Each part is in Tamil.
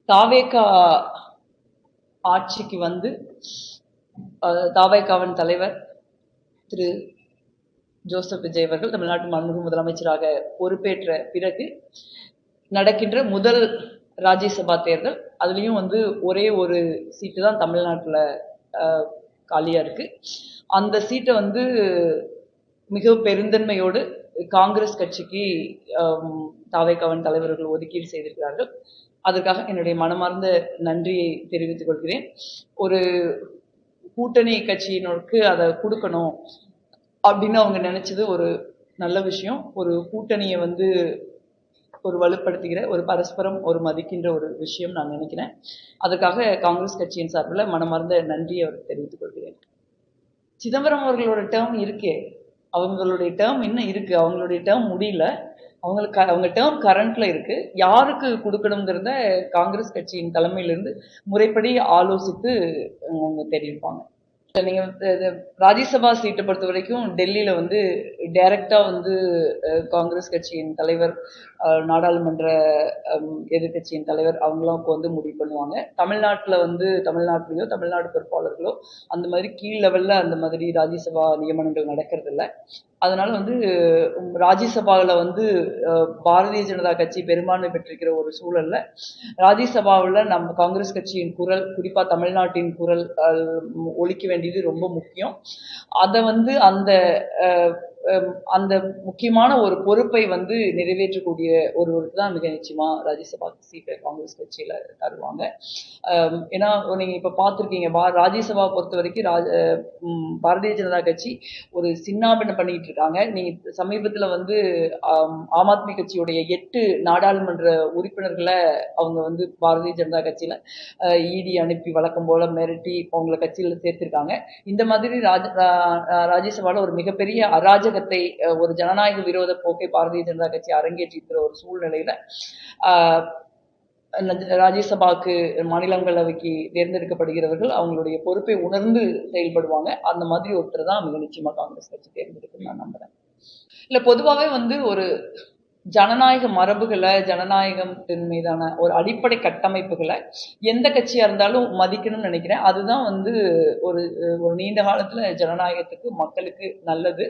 தாவேகா ஆட்சிக்கு வந்து தாவேகாவின் தலைவர் திரு ஜோசப் விஜய் அவர்கள் தமிழ்நாட்டு மாண்புமிகு முதலமைச்சராக பொறுப்பேற்ற பிறகு நடக்கின்ற முதல் ராஜ்யசபா தேர்தல். அதுலேயும் வந்து ஒரே ஒரு சீட்டு தான் தமிழ்நாட்டில் காலியாக இருக்கு. அந்த சீட்டை வந்து மிக பெருந்தன்மையோடு காங்கிரஸ் கட்சிக்கு தாவேகாவின் தலைவர்கள் ஒதுக்கீடு செய்திருக்கிறார்கள். அதற்காக என்னுடைய மனமார்ந்த நன்றியை தெரிவித்துக் கொள்கிறேன். ஒரு கூட்டணி கட்சியினருக்கு அதை கொடுக்கணும் அப்படின்னு அவங்க நினைச்சது ஒரு நல்ல விஷயம். ஒரு கூட்டணியை வந்து ஒரு வலுப்படுத்துகிற, ஒரு பரஸ்பரம் ஒரு மதிக்கின்ற ஒரு விஷயம் நான் நினைக்கிறேன். அதுக்காக காங்கிரஸ் கட்சியின் சார்பில் மனமார்ந்த நன்றியை அவருக்கு தெரிவித்துக் கொள்கிறேன். சிதம்பரம் அவர்களோட டேர்ம் இருக்கே, அவங்களுடைய டேர்ம் இன்னும் இருக்கு, அவங்களுடைய டேர்ம் முடியல. அவங்க டேர்ம் கரண்ட்ல இருக்கு. யாருக்கு கொடுக்கணுங்கிறத காங்கிரஸ் கட்சியின் தலைமையிலிருந்து முறைப்படி ஆலோசித்து அவங்க தெரிவிப்பாங்க. நீங்க ராஜ்யசபா சீட்டை பொறுத்த வரைக்கும் டெல்லியில வந்து டைரக்டா வந்து காங்கிரஸ் கட்சியின் தலைவர், நாடாளுமன்ற எதிர்கட்சியின் தலைவர் அவங்களாம் வந்து முடிவு பண்ணுவாங்க. தமிழ்நாட்டில் வந்து தமிழ்நாட்டிலேயோ தமிழ்நாடு பொறுப்பாளர்களோ அந்த மாதிரி கீழ் லெவல்ல அந்த மாதிரி ராஜ்யசபா நியமனங்கள் நடக்கிறது இல்லை. அதனால வந்து ராஜ்யசபாவில் வந்து பாரதிய ஜனதா கட்சி பெரும்பான்மை பெற்றிருக்கிற ஒரு சூழல்ல ராஜ்யசபாவில் நம்ம காங்கிரஸ் கட்சியின் குரல், குறிப்பா தமிழ்நாட்டின் குரல் ஒலிக்க வேண்டியது ரொம்ப முக்கியம். அதை வந்து அந்த முக்கியமான ஒரு பொறுப்பை வந்து நிறைவேற்றக்கூடிய ஒருவருக்கு தான் மிக நிச்சயமா ராஜ்யசபா சீட்டை காங்கிரஸ் கட்சியில தருவாங்க. ஏன்னா நீங்க இப்ப பார்த்துருக்கீங்க, ராஜ்யசபா பொறுத்த வரைக்கும் பாரதிய ஜனதா கட்சி ஒரு சின்னாபின்னம் பண்ணிட்டு இருக்காங்க. நீங்க சமீபத்துல வந்து ஆம் ஆத்மி கட்சியுடைய 8 நாடாளுமன்ற உறுப்பினர்களை அவங்க வந்து பாரதிய ஜனதா கட்சியில இடி அனுப்பி வழக்கம் போல மிரட்டி அவங்களை கட்சியில சேர்த்திருக்காங்க. இந்த மாதிரி ராஜ்யசபால ஒரு மிகப்பெரிய அராஜகத்தை, ஒரு ஜனநாயக விரோத போக்கை பாரதிய ஜனதா கட்சி அரங்கேற்றிருக்கிற ஒரு சூழ்நிலையில ராஜ்யசபாக்கு, மாநிலங்களவைக்கு தேர்ந்தெடுக்கப்படுகிறவர்கள் அவங்களுடைய பொறுப்பை உணர்ந்து செயல்படுவாங்க. அந்த மாதிரி ஒருத்தர் தான் மிக நிச்சயமா காங்கிரஸ் கட்சி தேர்ந்தெடுக்கும் நான் நம்புறேன். இல்ல, பொதுவாகவே வந்து ஒரு ஜனநாயக மரபுகளை, ஜனநாயகத்தின் மீதான ஒரு அடிப்படை கட்டமைப்புகளை எந்த கட்சியா இருந்தாலும் மதிக்கணும்னு நினைக்கிறேன். அதுதான் வந்து ஒரு நீண்ட காலத்துல ஜனநாயகத்துக்கு, மக்களுக்கு நல்லது.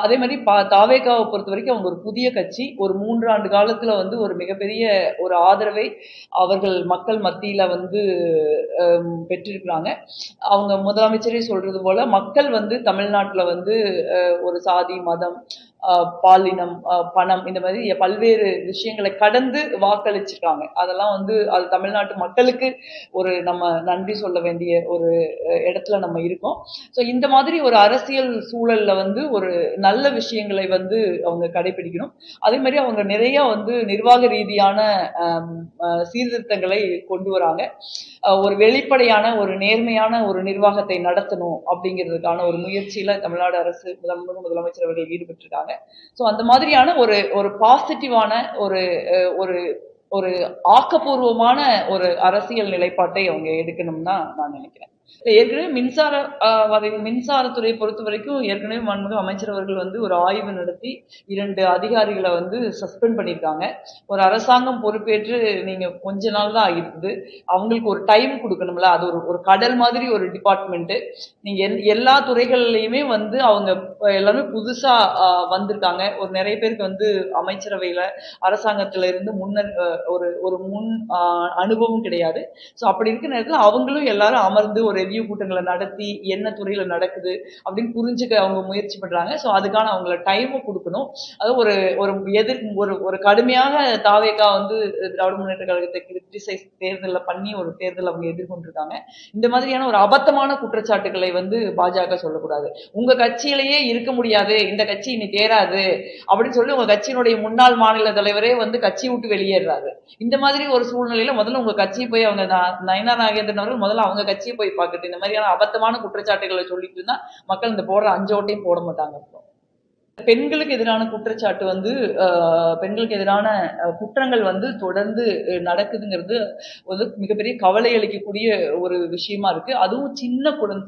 அதே மாதிரி தாவேகாவை பொறுத்த வரைக்கும் அவங்க ஒரு புதிய கட்சி. ஒரு 3 ஆண்டு காலத்துல வந்து ஒரு மிகப்பெரிய ஒரு ஆதரவை அவர்கள் மக்கள் மத்தியில வந்து பெற்றிருக்கிறாங்க. அவங்க முதலமைச்சரே சொல்றது போல மக்கள் வந்து தமிழ்நாட்டுல வந்து ஒரு சாதி, மதம், பாலினம், பணம், இந்த மாதிரி பல்வேறு விஷயங்களை கடந்து வாக்களிச்சிருக்காங்க. அதெல்லாம் வந்து அது தமிழ்நாட்டு மக்களுக்கு ஒரு நம்ம நன்றி சொல்ல வேண்டிய ஒரு இடத்துல நம்ம இருக்கோம். ஸோ இந்த மாதிரி ஒரு அரசியல் சூழல்ல வந்து ஒரு நல்ல விஷயங்களை வந்து அவங்க கடைபிடிக்கணும். அதே மாதிரி அவங்க நிறைய வந்து நிர்வாக ரீதியான சீர்திருத்தங்களை கொண்டு வராங்க. ஒரு வெளிப்படையான, ஒரு நேர்மையான ஒரு நிர்வாகத்தை நடத்தணும் அப்படிங்கிறதுக்கான ஒரு முயற்சியில தமிழ்நாடு அரசு, முதலமைச்சர் அவர்கள் ஈடுபட்டிருக்காங்க. ஸோ அந்த மாதிரியான ஒரு பாசிட்டிவான ஒரு ஒரு ஆக்கப்பூர்வமான ஒரு அரசியல் நிலைப்பாட்டை அவங்க எடுக்கணும்னு தான் நான் நினைக்கிறேன். ஏற்கனவே மின்சாரத்துறையை பொறுத்த வரைக்கும் ஏற்கனவே மாண்புமிகு அமைச்சர் அவர்கள் வந்து ஒரு ஆய்வு நடத்தி 2 அதிகாரிகளை வந்து சஸ்பெண்ட் பண்ணியிருக்காங்க. ஒரு அரசாங்கம் பொறுப்பேற்று நீங்க கொஞ்ச நாள் தான் ஆகிருக்குது. அவங்களுக்கு ஒரு டைம் கொடுக்கணும்ல. அது ஒரு கடல் மாதிரி ஒரு டிபார்ட்மெண்ட். நீங்க எல்லா துறைகள்லையுமே வந்து அவங்க எல்லாமே புதுசா வந்திருக்காங்க. ஒரு நிறைய பேருக்கு வந்து அமைச்சரவையில, அரசாங்கத்துல இருந்து முன்னர் ஒரு முன் அனுபவம் கிடையாது. ஸோ அப்படி இருக்கிற நேரத்தில் அவங்களும் எல்லாரும் அமர்ந்து ஒரு ரிவ்யூ கூட்டங்களை நடத்தி என்ன துறையில நடக்குது அப்படின்னு புரிஞ்சுக்க அவங்க முயற்சி பண்றாங்க. ஸோ அதுக்கான அவங்கள டைமும் கொடுக்கணும். அது ஒரு கடுமையாக தாவேகா வந்து திராவிட முன்னேற்ற கழகத்தை கிரிட்டிசைஸ் தேர்தலில் பண்ணி ஒரு தேர்தல் அவங்க எதிர்கொண்டிருக்காங்க. இந்த மாதிரியான ஒரு அபத்தமான குற்றச்சாட்டுகளை வந்து பாஜக சொல்லக்கூடாது. உங்க கட்சியிலேயே இருக்க முடியாது, இந்த கட்சி இனி தேராது அப்படின்னு சொல்லி உங்க கட்சியினுடைய முன்னாள் மாநில தலைவரே வந்து கட்சி விட்டு வெளியேறாரு. இந்த மாதிரி ஒரு சூழ்நிலையில முதல்ல உங்க கட்சியை போய் அவங்க நயனா நாகேந்திரன் அவர்கள் முதல்ல அவங்க கட்சியை போய் பார்க்கட்டும். இந்த மாதிரியான அபத்தமான குற்றச்சாட்டுகளை சொல்லிட்டு இருந்தா மக்கள் இந்த போடுற 5 ஓட்டையும் போட மாட்டாங்க. பெண்களுக்கு எதிரான குற்றச்சாட்டு வந்து பெண்களுக்கு எதிரான குற்றங்கள் வந்து தொடர்ந்து நடக்குதுங்கிறது வந்து மிகப்பெரிய கவலை அளிக்கக்கூடிய ஒரு விஷயமா இருக்கு. அதுவும்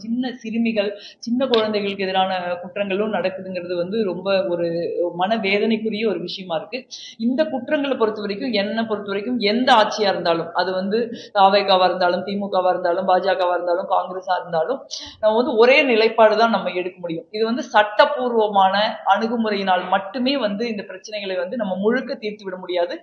சின்ன சிறுமிகள், சின்ன குழந்தைகளுக்கு எதிரான குற்றங்களும் நடக்குதுங்கிறது வந்து ரொம்ப ஒரு மனவேதனைக்குரிய ஒரு விஷயமா இருக்கு. இந்த குற்றங்களை என்னை பொறுத்த வரைக்கும் எந்த ஆட்சியா இருந்தாலும், அது வந்து தாவேகாவா இருந்தாலும், திமுகவா இருந்தாலும், பாஜகவா இருந்தாலும், காங்கிரஸா இருந்தாலும், நம்ம வந்து ஒரே நிலைப்பாடு தான் நம்ம எடுக்க முடியும். இது வந்து சட்டப்பூர்வமான அணுகுமுறையினால் மட்டுமே வந்து இந்த பிரச்சனைகளை வந்து நம்ம முழுக்க தீர்த்து விட முடியாது.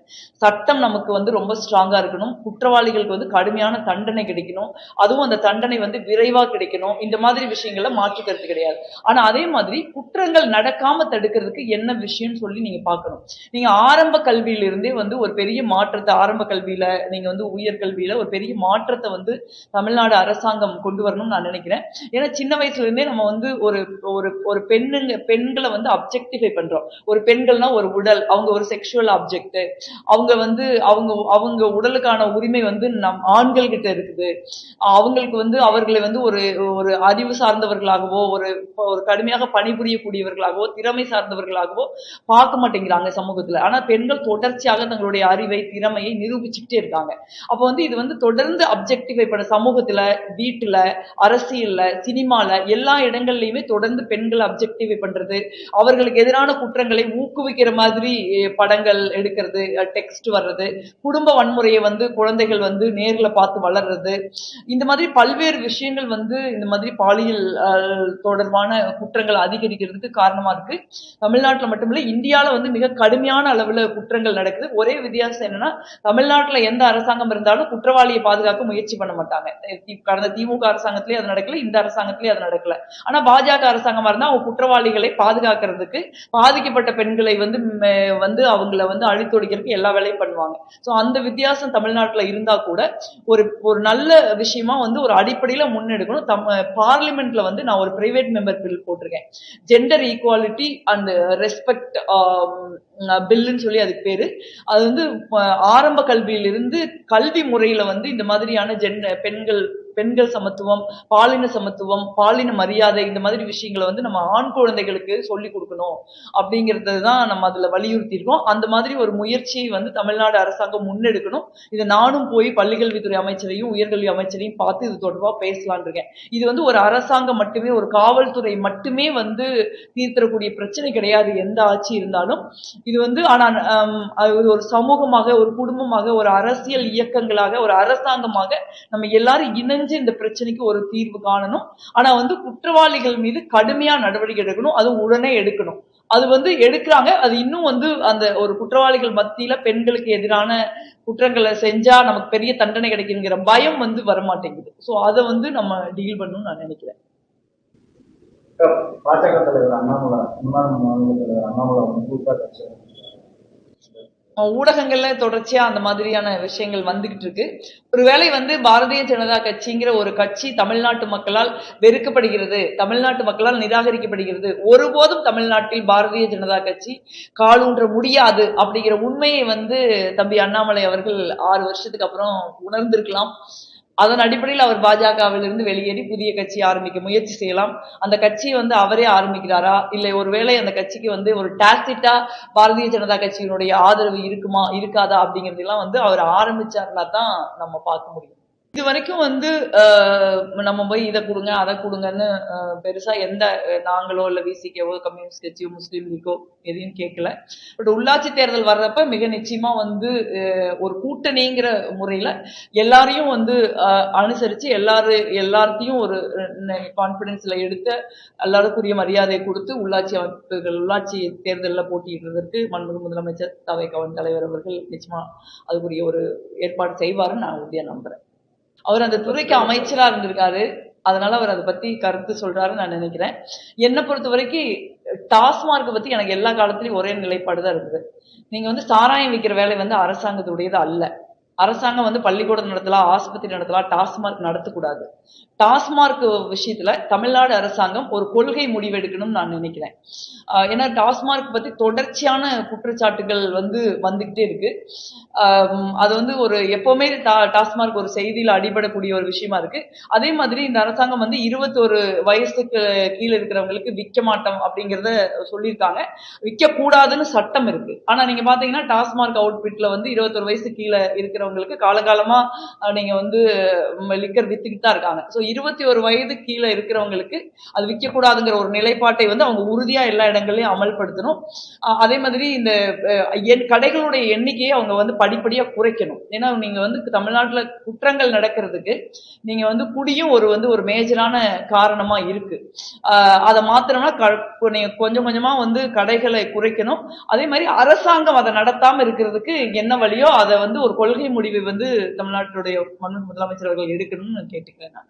சட்டம் நமக்கு வந்து ரொம்ப ஸ்ட்ராங்கா இருக்கணும். குற்றவாளிகளுக்கு வந்து கடுமையான தண்டனை கிடைக்கணும். அதுவும் அந்த தண்டனை வந்து விரைவா கிடைக்கணும். இந்த மாதிரி விஷயங்கள்ல மாற்று கருத்து கிடையாது. ஆனா அதே மாதிரி குற்றங்கள் நடக்காம தடுக்கிறதுக்கு என்ன விஷயம்னு சொல்லி நீங்க பார்க்கணும். நீங்க ஆரம்ப கல்வியிலிருந்தே வந்து ஒரு பெரிய மாற்றத்தை ஆரம்ப கல்வியில நீங்க வந்து உயர்கல்வியில ஒரு பெரிய மாற்றத்தை வந்து தமிழ்நாடு அரசாங்கம் கொண்டு வரணும்னு நான் நினைக்கிறேன். ஏன்னா சின்ன வயசுல இருந்தே நம்ம வந்து ஒரு ஒரு ஒரு பெண்களை வந்து அப்ஜெக்டிஃபை பண்றோம். ஒரு பெண்கள்னா ஒரு உடல், அவங்க ஒரு செக்ஷுவல் ஆப்ஜெக்ட், அவங்க வந்து அவங்க அவங்க உடலுக்கான உரிமை வந்து ஆண்கள் கிட்ட இருக்குது. அவங்களுக்கு வந்து அவர்களை வந்து ஒரு ஒரு அறிவு சார்ந்தவர்களாகவோ ஒரு ஒரு கடுமையாக பணிபுரியக்கூடியவர்களாகவோ திறமை சார்ந்தவர்களாகவோ பார்க்க மாட்டேங்கிறாங்க சமூகத்துல. ஆனா பெண்கள் தொடர்ச்சியாக தங்களுடைய அறிவை திறமையை நிரூபிச்சுக்கிட்டே இருக்காங்க. அப்ப வந்து இது வந்து தொடர்ந்து அப்ஜெக்டிஃபை பண்ண சமூகத்துல, வீட்டுல, அரசியல்ல, சினிமால எல்லா இடங்கள்லயுமே தொடர்ந்து பெண்கள் அப்ஜெக்டிஃபை பண்றது, அவர்களுக்கு எதிரான குற்றங்களை ஊக்குவிக்கிற மாதிரி படங்கள் எடுக்கிறது, டெக்ஸ்ட் வர்றது, குடும்ப வன்முறையை வந்து குழந்தைகள் வந்து நேர்ல பார்த்து வளர்றது, இந்த மாதிரி பல்வேறு விஷயங்கள் வந்து இந்த மாதிரி பாலியல் தொடர்பான குற்றங்கள் அதிகரிக்கிறதுக்கு காரணமா இருக்கு. தமிழ்நாட்டுல மட்டுமில்ல, இந்தியால வந்து மிக கடுமையான அளவுல குற்றங்கள் நடக்குது. ஒரே வித்தியாசம் என்னன்னா, தமிழ்நாட்டுல எந்த அரசாங்கம் இருந்தாலும் குற்றவாளியை பாதுகாக்க முயற்சி பண்ண மாட்டாங்க. கடந்த திமுக அரசாங்கத்திலேயே அது நடக்கல, இந்த அரசாங்கத்திலேயே அது நடக்கல. ஆனா பாஜக அரசாங்கமா இருந்தா அவங்க குற்றவாளிகளை பாதுகாக்கிறதுக்கு, பாதிக்கப்பட்ட பெண்களை வந்து வந்து அவங்கள வந்து அழித்தொழிக்கிறதுக்கு எல்லா வேலையும் பண்ணுவாங்க. சோ அந்த வித்தியாசம் தமிழ்நாட்டுல இருந்தா கூட ஒரு ஒரு நல்ல விஷயமா வந்து ஒரு அடிப்படையில முன்னெடுக்கணும். பார்லிமெண்ட்ல வந்து நான் ஒரு பிரைவேட் மெம்பர் பில் போட்டிருக்கேன். ஜெண்டர் ஈக்குவாலிட்டி அண்ட் ரெஸ்பெக்ட் பில்லுன்னு சொல்லி அதுக்கு பேரு. அது வந்து ஆரம்ப கல்வியிலிருந்து கல்வி முறையில வந்து இந்த மாதிரியான பெண்கள் சமத்துவம், பாலின சமத்துவம், பாலின மரியாதை, இந்த மாதிரி விஷயங்களை வந்து நம்ம ஆண் குழந்தைகளுக்கு சொல்லி கொடுக்கணும் அப்படிங்கிறது தான் நம்ம அதுல வலியுறுத்தி இருக்கோம். அந்த மாதிரி ஒரு முயற்சியை வந்து தமிழ்நாடு அரசாங்கம் முன்னெடுக்கணும். இதை நானும் போய் பள்ளிக்கல்வித்துறை அமைச்சரையும் உயர்கல்வி அமைச்சரையும் பார்த்து இது தொடர்பா பேசலான் இருக்கேன். இது வந்து ஒரு அரசாங்கம் மட்டுமே, ஒரு காவல்துறை மட்டுமே வந்து தீர்த்தரக்கூடிய பிரச்சனை கிடையாது எந்த ஆட்சி இருந்தாலும். இது வந்து ஆனா ஒரு சமூகமாக, ஒரு குடும்பமாக, ஒரு அரசியல் இயக்கங்களாக, ஒரு அரசாங்கமாக நம்ம எல்லாரும் இணைஞ்சு இந்த பிரச்சனைக்கு ஒரு தீர்வு காணணும். ஆனா வந்து குற்றவாளிகள் மீது கடுமையா நடவடிக்கை எடுக்கணும். அது உடனே எடுக்கணும். அது வந்து எடுக்கிறாங்க. அது இன்னும் வந்து அந்த ஒரு குற்றவாளிகள் மத்தியில பெண்களுக்கு எதிரான குற்றங்களை செஞ்சா நமக்கு பெரிய தண்டனை கிடைக்குங்கிற பயம் வந்து வரமாட்டேங்குது. சோ அதை வந்து நம்ம டீல் பண்ணணும்னு நான் நினைக்கிறேன். பாஜக தலைவர் அண்ணாமலை, முன்னாள் மாநில தலைவர் அண்ணாமலை வந்து ஊடகங்கள்ல தொடர்ச்சியா அந்த மாதிரியான விஷயங்கள் வந்துகிட்டு இருக்கு. ஒருவேளை வந்து பாரதிய ஜனதா கட்சிங்கிற ஒரு கட்சி தமிழ்நாட்டு மக்களால் வெறுக்கப்படுகிறது, தமிழ்நாட்டு மக்களால் நிராகரிக்கப்படுகிறது, ஒருபோதும் தமிழ்நாட்டில் பாரதிய ஜனதா கட்சி காலூன்ற முடியாது அப்படிங்கிற உண்மையை வந்து தம்பி அண்ணாமலை அவர்கள் 6 வருஷத்துக்கு அப்புறம் உணர்ந்திருக்கலாம். அதன் அடிப்படையில் அவர் பாஜகவிலிருந்து வெளியேறி புதிய கட்சி ஆரம்பிக்க முயற்சி செய்யலாம். அந்த கட்சியை வந்து அவரே ஆரம்பிக்கிறாரா, இல்லை ஒருவேளை அந்த கட்சிக்கு வந்து ஒரு டாசிட்டா பாரதிய ஜனதா கட்சியினுடைய ஆதரவு இருக்குமா இருக்காதா அப்படிங்கறதெல்லாம் வந்து அவர் ஆரம்பிச்சாருன்னா தான் நம்ம பார்க்க முடியும். இது வரைக்கும் வந்து நம்ம போய் இதை கொடுங்க அதை கொடுங்கன்னு பெருசா எந்த நாங்களோ இல்ல விசிகேவோ கம்யூனிஸ்ட் கட்சியோ முஸ்லீம் லீக்கோ எதையும் கேட்கல. பட் உள்ளாட்சி தேர்தல் வர்றப்ப மிக நிச்சயமா வந்து ஒரு கூட்டணிங்கிற முறையில எல்லாரையும் வந்து அனுசரிச்சு எல்லாத்தையும் ஒரு கான்பிடன்ஸ்ல எடுத்து எல்லாருக்குரிய மரியாதையை கொடுத்து உள்ளாட்சி தேர்தலில் போட்டியிடுறதற்கு மாண்புமிகு முதலமைச்சர் தவைக்காவன் தலைவர் அவர்கள் நிச்சயமா அதுக்குரிய ஒரு ஏற்பாடு செய்வாருன்னு நான் உறுதியா நம்புறேன். அவர் அந்த துறைக்கு அமைச்சரா இருந்திருக்காரு, அதனால அவர் அதை பத்தி கருத்து சொல்றாருன்னு நான் நினைக்கிறேன். என்னை பொறுத்த வரைக்கும் டாஸ்மார்க் பத்தி எனக்கு எல்லா காலத்திலயும் ஒரே நிலைப்பாடு தான் இருக்குது. நீங்க வந்து சாராயம் விற்கிற வேலை வந்து அரசாங்கத்துடையது அல்ல, அரசாங்கம் வந்து பள்ளிக்கூடம் நடத்தலாம், ஆஸ்பத்திரி நடத்தலாம், டாஸ்மார்க் நடத்தக்கூடாது. டாஸ்மார்க் விஷயத்துல தமிழ்நாடு அரசாங்கம் ஒரு கொள்கை முடிவெடுக்கணும்னு நான் நினைக்கிறேன். ஏன்னா டாஸ்மார்க் பத்தி தொடர்ச்சியான குற்றச்சாட்டுகள் வந்து வந்துகிட்டே இருக்கு. அது வந்து ஒரு எப்பவுமே டாஸ்மார்க் ஒரு செய்தியில அடிபடக்கூடிய ஒரு விஷயமா இருக்கு. அதே மாதிரி இந்த அரசாங்கம் வந்து 21 வயசுக்கு கீழே இருக்கிறவங்களுக்கு விற்க மாட்டோம் அப்படிங்கிறத சொல்லியிருக்காங்க. விற்க கூடாதுன்னு சட்டம் இருக்கு. ஆனா நீங்க பாத்தீங்கன்னா டாஸ்மார்க் அவுட்பிட்ல வந்து 21 வயசு கீழே இருக்கிறவங்களுக்கு காலகாலமா நீங்க வந்து லிக்கர் வித்துக்கிட்டு தான் இருக்காங்க. ஸோ 21 வயது கீழே இருக்கிறவங்களுக்கு அது விற்கக்கூடாதுங்கிற ஒரு நிலைப்பாட்டை வந்து அவங்க உறுதியா எல்லா இடங்களையும் அமல்படுத்தணும். அதே மாதிரி இந்த கடைகளுடைய எண்ணிக்கையை அவங்க வந்து படிப்படியா குறைக்கணும். ஏன்னா நீங்க வந்து தமிழ்நாட்டுல குற்றங்கள் நடக்கிறதுக்கு நீங்க வந்து குடியும் ஒரு மேஜரான காரணமா இருக்கு. அதை மாத்திரம்னா நீங்க கொஞ்சம் கொஞ்சமா வந்து கடைகளை குறைக்கணும். அதே மாதிரி அரசாங்கம் அதை நடத்தாம இருக்கிறதுக்கு என்ன வழியோ அதை வந்து ஒரு கொள்கை முடிவை வந்து தமிழ்நாட்டுடைய முதலமைச்சர் அவர்கள் எடுக்கணும்னு கேட்டுக்கிறேன் நான்.